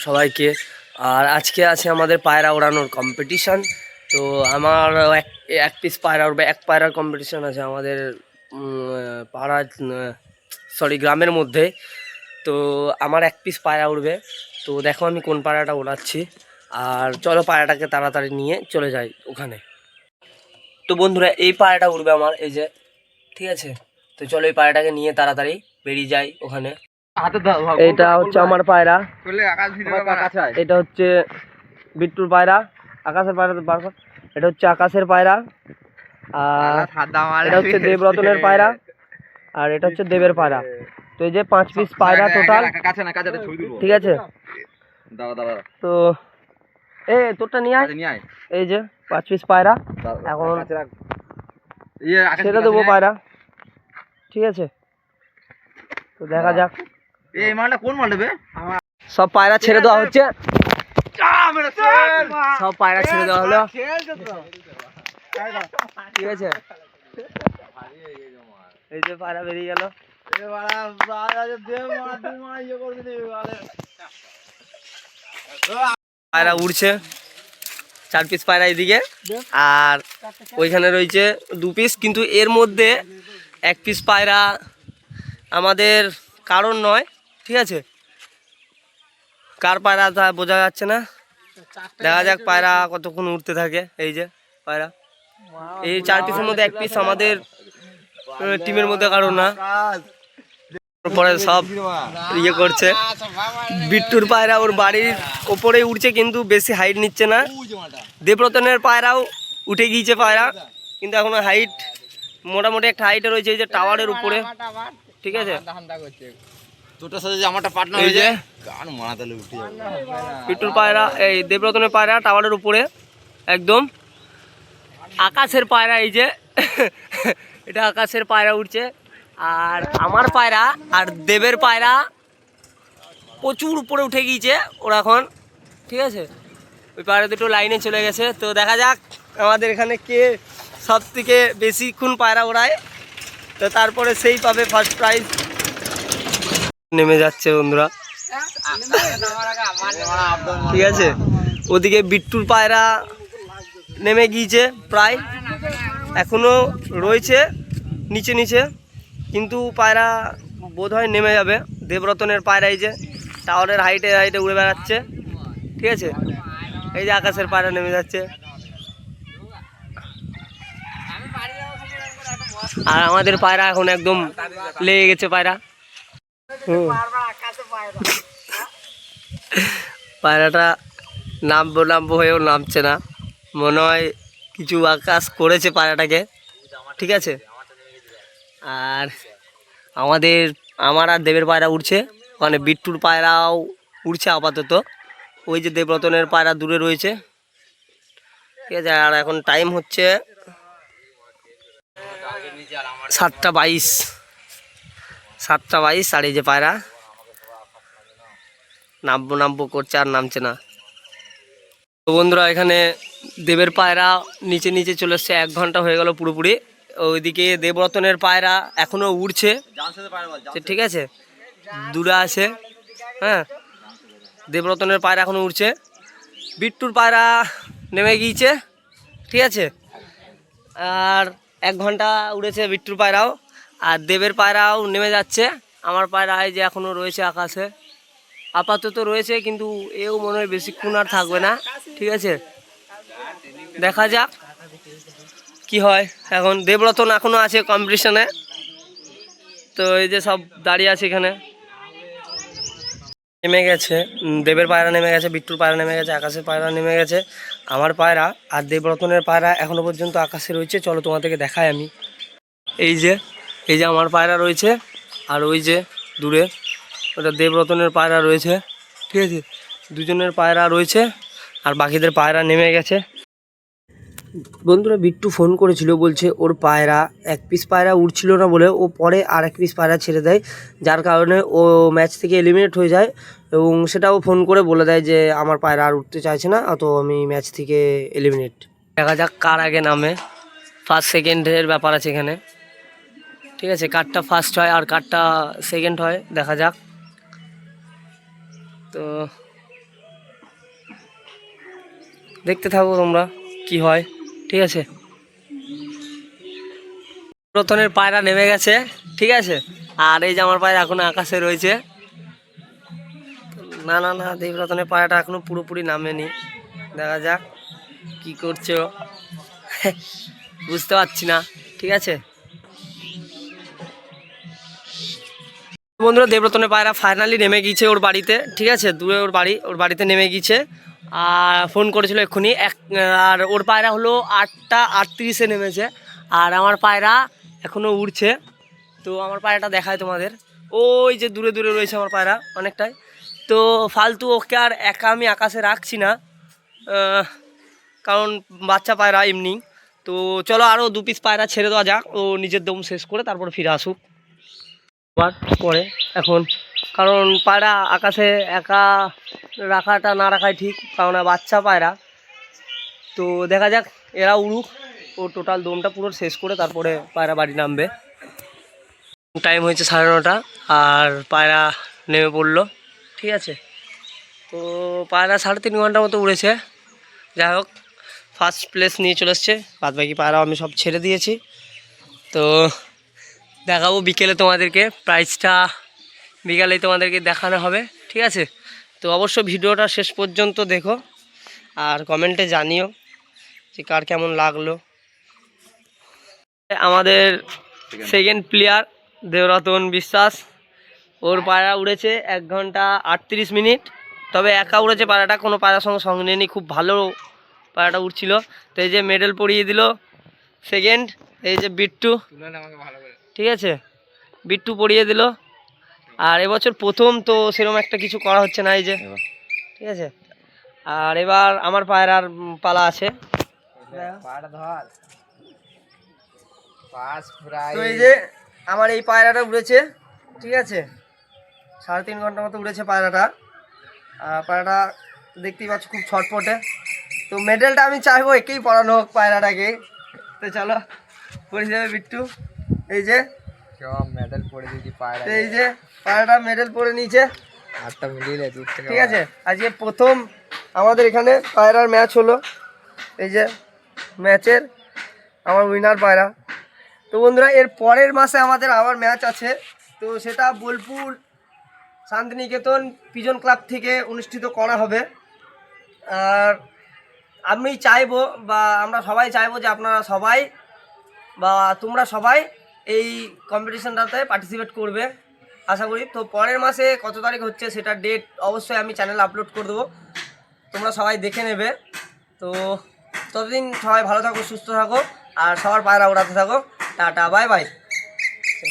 সবাইকে। আর আজকে আছে আমাদের পায়রা ওড়ানোর কম্পিটিশান। তো আমার এক পিস পায়রা উঠবে, এক পায়রার কম্পিটিশান আছে আমাদের পাড়ার গ্রামের মধ্যে। তো আমার এক পিস পায়রা উঠবে। তো দেখো আমি কোন পায়রাটা ওড়াচ্ছি, আর চলো পায়রাটাকে তাড়াতাড়ি নিয়ে চলে যাই ওখানে। তো বন্ধুরা এই পায়রাটা উঠবে আমার, এই যে, ঠিক আছে। তো চলো এই পায়রাটাকে নিয়ে তাড়াতাড়ি বেরিয়ে যাই ওখানে। এটা হচ্ছে আমার পায়রা, এটা হচ্ছে বিট্টুর পায়রা, আকাশের পায়রা। তো বারবার এটা হচ্ছে আকাশের পায়রা, আর এটা হচ্ছে দেবরতনের পায়রা, আর এটা হচ্ছে দেবের পায়রা। তো এই যে 5 পিস পায়রা টোটাল, ঠিক আছে। তো তোরটা নিয়ে আয়। এই যে 5 পিস পায়রা এখন ছেড়ে দেবো পায়রা, ঠিক আছে। তো দেখা যাক এই মালটা কোন মাল দেবে। সব পায়রা ছেড়ে দেওয়া হচ্ছে, সব পায়রা ছেড়ে দেওয়া হলো, ঠিক আছে। এই যে পায়রা বেরিয়ে গেল, পায়রা উড়ছে। 4 পিস পায়রা এদিকে, আর ওইখানে রয়েছে 2 পিস। কিন্তু এর মধ্যে 1 পিস পায়রা আমাদের কারণ নয়, ঠিক আছে। কার পায়রা তা বোঝা যাচ্ছে না, দেখা যাক পায়রা কতক্ষণ উঠতে থাকে। এই যে পায়রা, এই 4 পিসের মধ্যে 1 পিস আমাদের টিমের মধ্যে কারণ না। পরে সব ইয়ে করছে। বিট্টুর পায়রা ওর বাড়ির ওপরে উঠছে, কিন্তু বেশি হাইট নিচ্ছে না। দেবরতনের পায়রাও উঠে গিয়েছে পায়রা, কিন্তু এখনো হাইট মোটামুটি একটা হাইটে রয়েছে, এই যে টাওয়ারের উপরে, ঠিক আছে। বিট্টুর পায়রা, এই দেবরতনের পায়রা টাওয়ারের উপরে একদম। আকাশের পায়রা, এই যে এটা আকাশের পায়রা উঠছে। আর আমার পায়রা আর দেবের পায়রা প্রচুর উপরে উঠে গিয়েছে ওরা এখন, ঠিক আছে। ওই পায়রা দুটো লাইনে চলে গেছে। তো দেখা যাক আমাদের এখানে কে সব থেকে বেশিক্ষণ পায়রা ওড়ায়, তো তারপরে সেই পাবে ফার্স্ট প্রাইজ। নেমে যাচ্ছে বন্ধুরা, ঠিক আছে। ওদিকে বিট্টুর পায়রা নেমে গিয়েছে, প্রায় এখনো রয়েছে নিচে নিচে, কিন্তু পায়রা বোধ হয় নেমে যাবে। দেবরতনের পায়রা এই যে টাওয়ারের হাইটে হাইটে উড়ে বেড়াচ্ছে, ঠিক আছে। এই যে আকাশের পায়রা নেমে যাচ্ছে, আর আমাদের পায়রা এখন একদম লেগে গেছে পায়রা। পায়রাটা নামবো নামবো হয়েও নামছে না, মনে হয় কিছু আকাশ করেছে পায়রাটাকে, ঠিক আছে। আর আমার আর দেবের পায়রা উঠছে, মানে বিট্টুর পায়রাও উঠছে আপাতত। ওই যে দেবরতনের পায়রা দূরে রয়েছে, ঠিক আছে। আর এখন টাইম হচ্ছে 7:22, 7:22। আর এই যে পায়রা নামবো নামবো করছে আর নামছে না। তো বন্ধুরা এখানে দেবের পায়রা নিচে নিচে চলে এসছে, 1 ঘন্টা হয়ে গেল পুরোপুরি। ওইদিকে দেবরতনের পায়রা এখনও উড়ছে, ঠিক আছে, দূরে আছে। হ্যাঁ, দেবরতনের পায়রা এখনও উড়ছে। বিট্টুর পায়রা নেমে গিয়েছে, ঠিক আছে। আর 1 ঘন্টা উড়েছে বিট্টুর পায়রাও, আর দেবের পায়রাও নেমে যাচ্ছে। আমার পায়রা এই যে এখনও রয়েছে আকাশে, আপাতত রয়েছে, কিন্তু এও মনে হয় বেশিক্ষণ আর থাকবে না, ঠিক আছে। দেখা যাক কি হয়। এখন দেবরতন এখনও আছে কম্পিটিশনে, তো এই যে সব দাঁড়িয়ে আছে এখানে। নেমে গেছে দেবের পায়রা, নেমে গেছে বিট্টুর পায়রা, নেমে গেছে আকাশের পায়রা, নেমে গেছে আমার পায়রা। আর দেবরতনের পায়রা এখনও পর্যন্ত আকাশে রয়েছে। চলো তোমাদেরকে দেখাই আমি। এই যে আমার পায়রা রয়েছে, আর ওই যে দূরে ওটা দেবরতনের পায়রা রয়েছে, ঠিক আছে। দুজনের পায়রা রয়েছে, আর বাকিদের পায়রা নেমে গেছে। বন্ধুরা বিট্টু ফোন করেছিল, বলছে ওর পায়রা 1 পিস পায়রা উড়ছিল না বলে ও পরে আর 1 পিস পায়রা ছেড়ে দেয়, যার কারণে ও ম্যাচ থেকে এলিমিনেট হয়ে যায়। এবং সেটাও ফোন করে বলে দেয় যে আমার পায়রা আর উঠতে চাইছে না, তো আমি ম্যাচ থেকে এলিমিনেট। দেখা যাক কার আগে নামে, ফার্স্ট সেকেন্ডের ব্যাপার আছে এখানে, ঠিক আছে। কারটা ফার্স্ট হয় আর কারটা সেকেন্ড হয়, দেখা যাক। তো দেখতে থাকো তোমরা কি হয়, ঠিক আছে। রতনের পায়রা নেমে গেছে, ঠিক আছে। আর এই যে আমার পায়রা এখনো আকাশে রয়েছে। না না না, দেবরতনের পায়রাটা এখনো পুরোপুরি নামেনি। দেখা যাক কি করছো, বুঝতে পারছি না, ঠিক আছে। বন্ধুরা, দেবরতনের পায়রা ফাইনালি নেমে গিয়েছে ওর বাড়িতে, ঠিক আছে। দূরে ওর বাড়ি, ওর বাড়িতে নেমে গিয়েছে। আর ফোন করেছিল এক্ষুনি আর ওর পায়রা হলো 8:38-এ নেমেছে। আর আমার পায়রা এখনও উড়ছে। তো আমার পায়রাটা দেখায় তোমাদের, ওই যে দূরে দূরে রয়েছে আমার পায়রা অনেকটাই। তো ফালতু ওকে আর একা আমি আকাশে রাখছি না, কারণ বাচ্চা পায়রা এমনি। তো চলো আরও 2 পিস পায়রা ছেড়ে দেওয়া যাক, ও নিজের দম শেষ করে তারপরে ফিরে আসুক আবার পরে এখন। কারণ পায়রা আকাশে একা রাখাটা না রাখাই ঠিক, কারণ বাচ্চা পায়রা। তো দেখা যাক এরা উড়ুক, ও টোটাল দমটা পুরো শেষ করে তারপরে পায়রা বাড়ি নামবে। টাইম হয়েছে 9:30, আর পায়রা নেমে পড়লো, ঠিক আছে। তো পায়রা 3.5 ঘন্টার মতো উড়েছে। যাই হোক, ফার্স্ট প্লেস নিয়ে চলে এসছে। বাদ বাকি পায়রা আমি সব ছেড়ে দিয়েছি। তো দেখাবো বিকেলে তোমাদেরকে, প্রাইসটা বিকালেই তোমাদেরকে দেখানো হবে, ঠিক আছে। তো অবশ্য ভিডিওটা শেষ পর্যন্ত দেখো, আর কমেন্টে জানিও যে কার কেমন লাগলো। আমাদের সেকেন্ড প্লেয়ার দেবরতন বিশ্বাস, ওর পায়রা উড়েছে 1 ঘন্টা 38 মিনিট। তবে একা উড়েছে পায়রাটা, কোনো পায়রার সঙ্গে সঙ্গে নিয়ে নি, খুব ভালো পায়রাটা উঠছিল। তো এই যে মেডেল পরিয়ে দিল সেকেন্ড, এই যে বিট্টু, ঠিক আছে, বিট্টু পরিয়ে দিল। আর এবছর প্রথম তো সেরকম একটা কিছু করা হচ্ছে না, এই যে, ঠিক আছে। আর এবার আমার পায়রার পালা আছে। তো এই যে আমার এই পায়রাটা উড়েছে, ঠিক আছে, 3.5 ঘন্টার মতো উড়েছে পায়রাটা। আর পায়রাটা দেখতেই পাচ্ছ খুব ছটপটে। তো মেডেলটা আমি চাইবো একেই পরানো হোক পায়রাটাকে। তো চলো পরিয়ে দেবে বিট্টু, এই যে মেডেল পরে দিয়েছি পায়রা, এই যে পায়রাটা মেডেল পরে নিয়েছে, 8টা মিলিয়ে দূর থেকে, ঠিক আছে। আজকে প্রথম আমাদের এখানে পায়রার ম্যাচ হলো, এই যে ম্যাচের আমার উইনার পায়রা। তো বন্ধুরা, এর পরের মাসে আমাদের আবার ম্যাচ আছে। তো সেটা বোলপুর শান্তিনিকেতন পিজন ক্লাব থেকে অনুষ্ঠিত করা হবে। আর আমি চাইবো, বা আমরা সবাই চাইবো যে আপনারা সবাই বা তোমরা সবাই এই কম্পিটিশনটাতে পার্টিসিপেট করবে আশা করি। তো পরের মাসে কত তারিখ হচ্ছে সেটা ডেট অবশ্যই আমি চ্যানেলে আপলোড করে দেবো, তোমরা সবাই দেখে নেবে। তো ততদিন সবাই ভালো থাকো, সুস্থ থাকো, আর সবার পায়রা উড়াতে থাকো। Tata, bye bye.